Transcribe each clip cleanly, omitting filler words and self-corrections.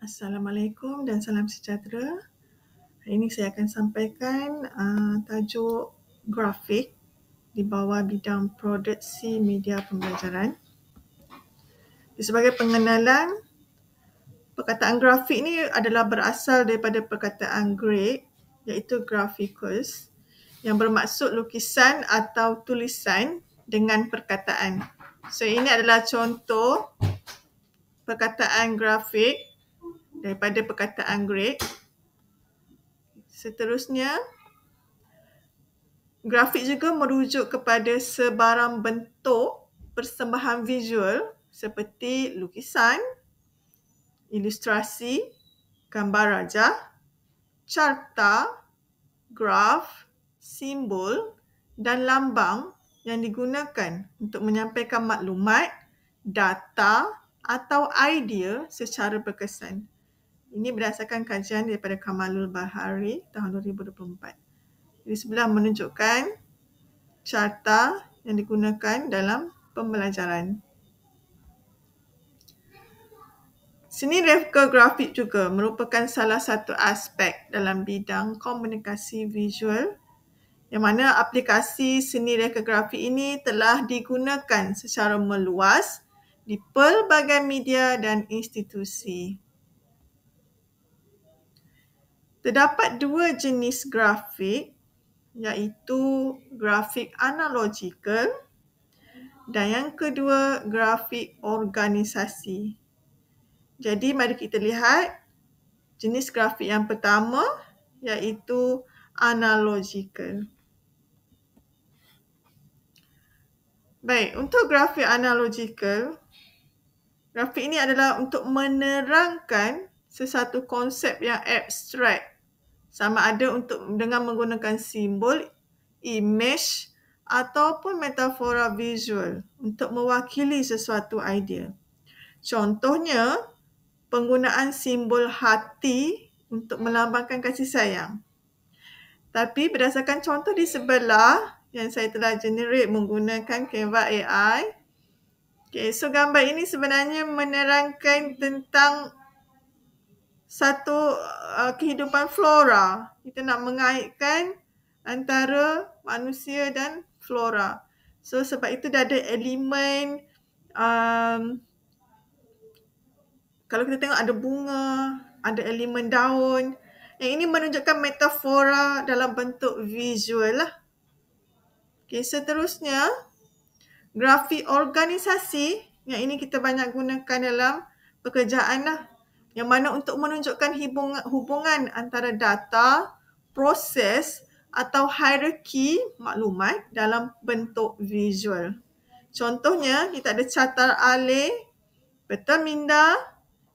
Assalamualaikum dan salam sejahtera. Hari ini saya akan sampaikan tajuk grafik di bawah bidang produksi media pembelajaran. Sebagai pengenalan, perkataan grafik ini adalah berasal daripada perkataan Greek iaitu graphikos yang bermaksud lukisan atau tulisan dengan perkataan. So ini adalah contoh perkataan grafik daripada perkataan Greek. Seterusnya, grafik juga merujuk kepada sebarang bentuk persembahan visual seperti lukisan, ilustrasi, gambar rajah, carta, graf, simbol dan lambang yang digunakan untuk menyampaikan maklumat, data atau idea secara berkesan. Ini berdasarkan kajian daripada Kamalul Bahari tahun 2024. Di sebelah menunjukkan carta yang digunakan dalam pembelajaran. Seni reka grafik juga merupakan salah satu aspek dalam bidang komunikasi visual yang mana aplikasi seni reka grafik ini telah digunakan secara meluas di pelbagai media dan institusi. Terdapat dua jenis grafik iaitu grafik analogikal dan yang kedua grafik organisasi. Jadi mari kita lihat jenis grafik yang pertama iaitu analogikal. Baik, untuk grafik analogikal, grafik ini adalah untuk menerangkan sesuatu konsep yang abstrak, sama ada dengan menggunakan simbol, image ataupun metafora visual untuk mewakili sesuatu idea. Contohnya, penggunaan simbol hati untuk melambangkan kasih sayang. Tapi berdasarkan contoh di sebelah yang saya telah generate menggunakan Canva AI, so gambar ini sebenarnya menerangkan tentang satu kehidupan flora. Kita nak mengaitkan antara manusia dan flora. So sebab itu dah ada elemen, kalau kita tengok ada bunga, ada elemen daun. Yang ini menunjukkan metafora dalam bentuk visual lah. Okay, seterusnya, grafik organisasi yang ini kita banyak gunakan dalam pekerjaan lah. Yang mana untuk menunjukkan hubungan antara data, proses atau hierarki maklumat dalam bentuk visual. Contohnya, kita ada carta alih, peta minda,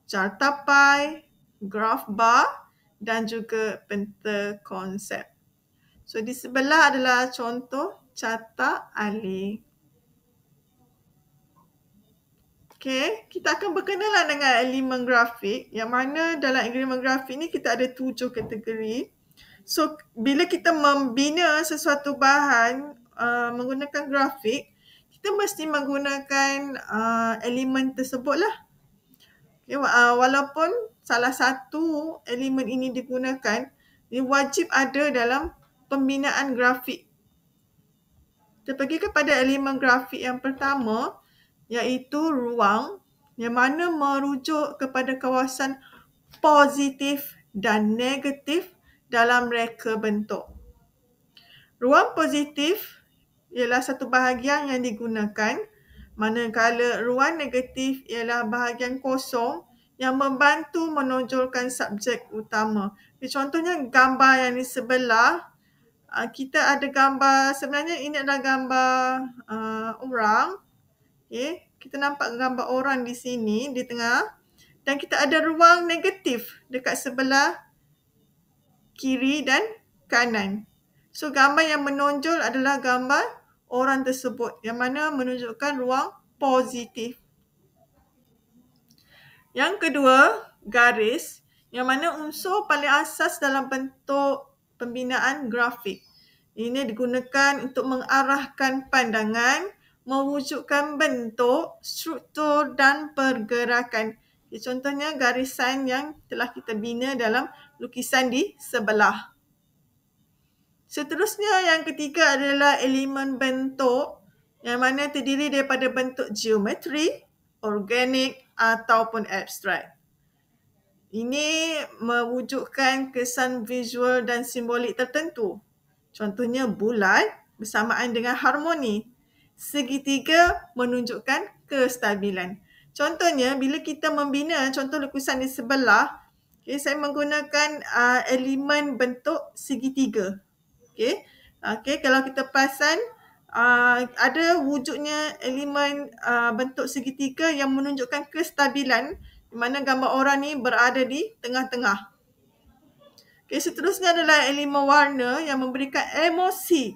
carta pie, graf bar dan juga peta konsep. So di sebelah adalah contoh carta alih. Okay, kita akan berkenalan dengan elemen grafik yang mana dalam elemen grafik ni kita ada 7 kategori. So, bila kita membina sesuatu bahan menggunakan grafik, kita mesti menggunakan elemen tersebut lah. Okay, walaupun salah satu elemen ini digunakan, dia wajib ada dalam pembinaan grafik. Kita pergi kepada elemen grafik yang pertama, iaitu ruang yang mana merujuk kepada kawasan positif dan negatif dalam reka bentuk. Ruang positif ialah satu bahagian yang digunakan, manakala ruang negatif ialah bahagian kosong yang membantu menonjolkan subjek utama. Contohnya gambar yang di sebelah, kita ada gambar, sebenarnya ini adalah gambar orang. Okay, kita nampak gambar orang di sini, di tengah. Dan kita ada ruang negatif dekat sebelah kiri dan kanan. So, gambar yang menonjol adalah gambar orang tersebut yang mana menunjukkan ruang positif. Yang kedua, garis yang mana unsur paling asas dalam bentuk pembinaan grafik. Ini digunakan untuk mengarahkan pandangan, mewujudkan bentuk, struktur dan pergerakan. Contohnya garisan yang telah kita bina dalam lukisan di sebelah. Seterusnya yang ketiga adalah elemen bentuk yang mana terdiri daripada bentuk geometri, organik ataupun abstrak. Ini mewujudkan kesan visual dan simbolik tertentu. Contohnya bulat bersamaan dengan harmoni. Segitiga menunjukkan kestabilan. Contohnya bila kita membina contoh lukisan di sebelah, saya menggunakan elemen bentuk segitiga. Kalau kita perasan ada wujudnya elemen bentuk segitiga yang menunjukkan kestabilan di mana gambar orang ni berada di tengah-tengah. Seterusnya adalah elemen warna yang memberikan emosi,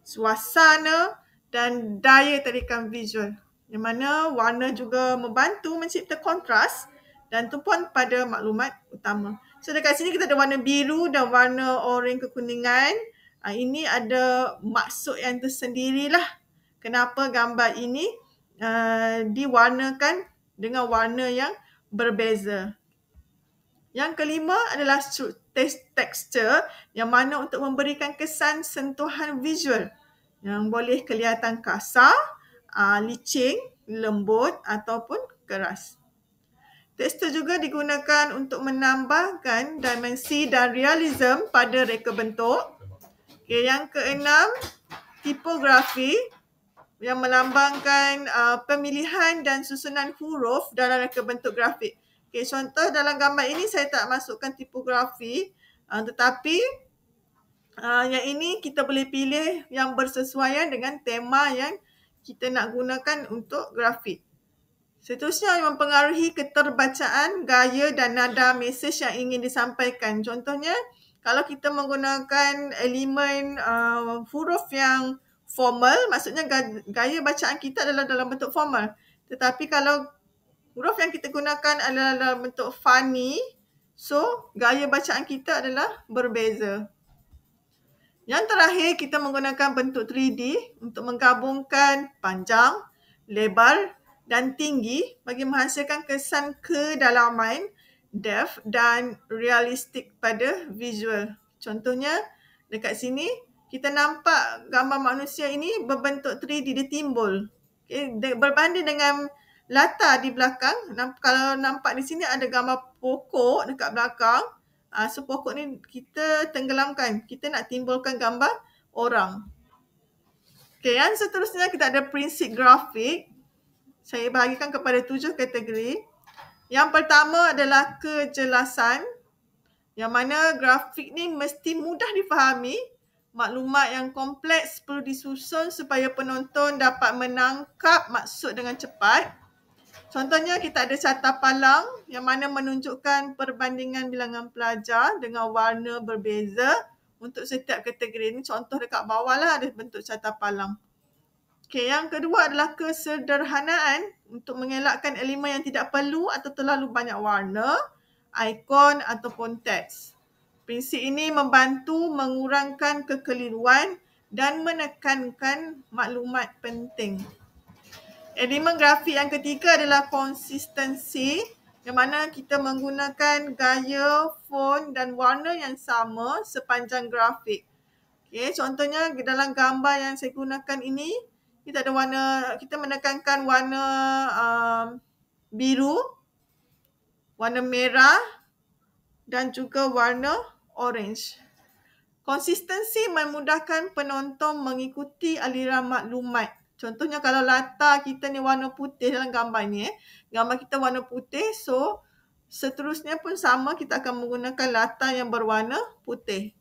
suasana dan daya tarikan visual. Di mana warna juga membantu mencipta kontras dan tumpuan pada maklumat utama. So dekat sini kita ada warna biru dan warna oranye kekuningan. Ini ada maksud yang tersendirilah kenapa gambar ini diwarnakan dengan warna yang berbeza. Yang kelima adalah tekstur yang mana untuk memberikan kesan sentuhan visual yang boleh kelihatan kasar, licin, lembut ataupun keras. Tekstur juga digunakan untuk menambahkan dimensi dan realism pada reka bentuk. Yang keenam, tipografi yang melambangkan pemilihan dan susunan huruf dalam reka bentuk grafik. Contoh dalam gambar ini saya tak masukkan tipografi, tetapi yang ini kita boleh pilih yang bersesuaian dengan tema yang kita nak gunakan untuk grafik. Seterusnya yang mempengaruhi keterbacaan, gaya dan nada mesej yang ingin disampaikan. Contohnya, kalau kita menggunakan elemen huruf yang formal, maksudnya gaya bacaan kita adalah dalam bentuk formal. Tetapi kalau huruf yang kita gunakan adalah dalam bentuk funny, so gaya bacaan kita adalah berbeza. Yang terakhir, kita menggunakan bentuk 3D untuk menggabungkan panjang, lebar dan tinggi bagi menghasilkan kesan kedalaman, depth dan realistik pada visual. Contohnya, dekat sini kita nampak gambar manusia ini berbentuk 3D, dia timbul. Berbanding dengan latar di belakang, kalau nampak di sini ada gambar pokok dekat belakang, so pokok ni kita tenggelamkan, kita nak timbulkan gambar orang. Yang seterusnya kita ada prinsip grafik. Saya bahagikan kepada 7 kategori. Yang pertama adalah kejelasan, yang mana grafik ni mesti mudah difahami. Maklumat yang kompleks perlu disusun supaya penonton dapat menangkap maksud dengan cepat. Contohnya kita ada carta palang yang mana menunjukkan perbandingan bilangan pelajar dengan warna berbeza untuk setiap kategori ini. Contoh dekat bawah lah ada bentuk carta palang. Yang kedua adalah kesederhanaan untuk mengelakkan elemen yang tidak perlu atau terlalu banyak warna, ikon ataupun teks. Prinsip ini membantu mengurangkan kekeliruan dan menekankan maklumat penting. Elemen grafik yang ketiga adalah konsistensi, yang mana kita menggunakan gaya, font dan warna yang sama sepanjang grafik. Contohnya dalam gambar yang saya gunakan ini, kita ada warna, kita menekankan warna biru, warna merah dan juga warna orange. Konsistensi memudahkan penonton mengikuti aliran maklumat. Contohnya kalau latar kita ni warna putih dalam gambar ni, gambar kita warna putih, so seterusnya pun sama, kita akan menggunakan latar yang berwarna putih.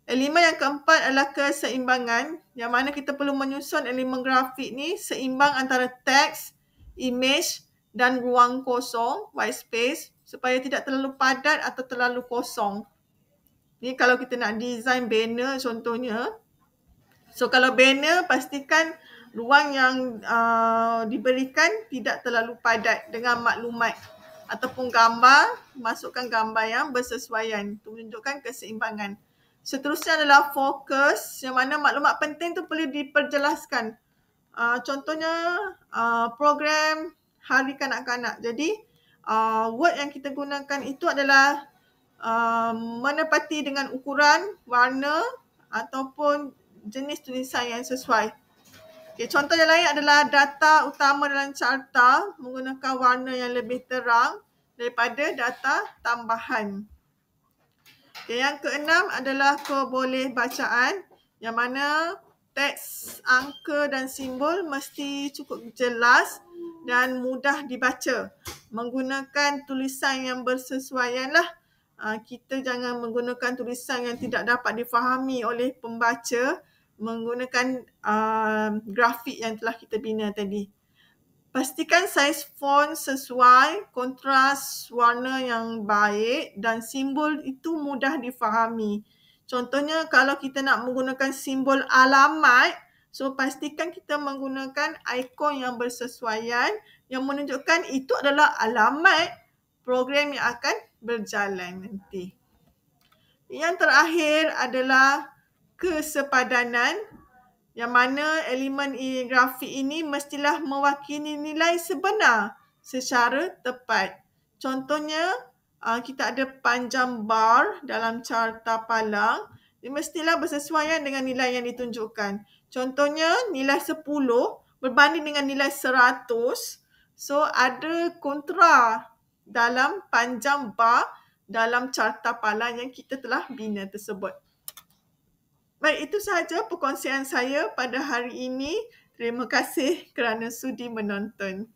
Elemen yang keempat adalah keseimbangan, yang mana kita perlu menyusun elemen grafik ni seimbang antara teks, image dan ruang kosong, white space, supaya tidak terlalu padat atau terlalu kosong. Ni kalau kita nak design banner contohnya. So kalau banner, pastikan ruang yang diberikan tidak terlalu padat dengan maklumat ataupun gambar, masukkan gambar yang bersesuaian untuk menunjukkan keseimbangan. Seterusnya adalah fokus, yang mana maklumat penting tu perlu diperjelaskan. Contohnya program hari kanak-kanak. Jadi word yang kita gunakan itu adalah menepati dengan ukuran, warna ataupun jenis tulisan yang sesuai. Okay, contoh yang lain adalah data utama dalam carta menggunakan warna yang lebih terang daripada data tambahan. Okay, yang keenam adalah kebolehbacaan, yang mana teks, angka dan simbol mesti cukup jelas dan mudah dibaca. Menggunakan tulisan yang bersesuaian lah. Kita jangan menggunakan tulisan yang tidak dapat difahami oleh pembaca menggunakan grafik yang telah kita bina tadi. Pastikan saiz font sesuai, kontras warna yang baik dan simbol itu mudah difahami. Contohnya kalau kita nak menggunakan simbol alamat, so pastikan kita menggunakan ikon yang bersesuaian yang menunjukkan itu adalah alamat program yang akan berjalan nanti. Yang terakhir adalah kesepadanan, yang mana elemen grafik ini mestilah mewakili nilai sebenar secara tepat. Contohnya, kita ada panjang bar dalam carta palang, dia mestilah bersesuaian dengan nilai yang ditunjukkan. Contohnya, nilai 10 berbanding dengan nilai 100, so ada kontra dalam panjang bar dalam carta palang yang kita telah bina tersebut. Baik, itu sahaja perkongsian saya pada hari ini. Terima kasih kerana sudi menonton.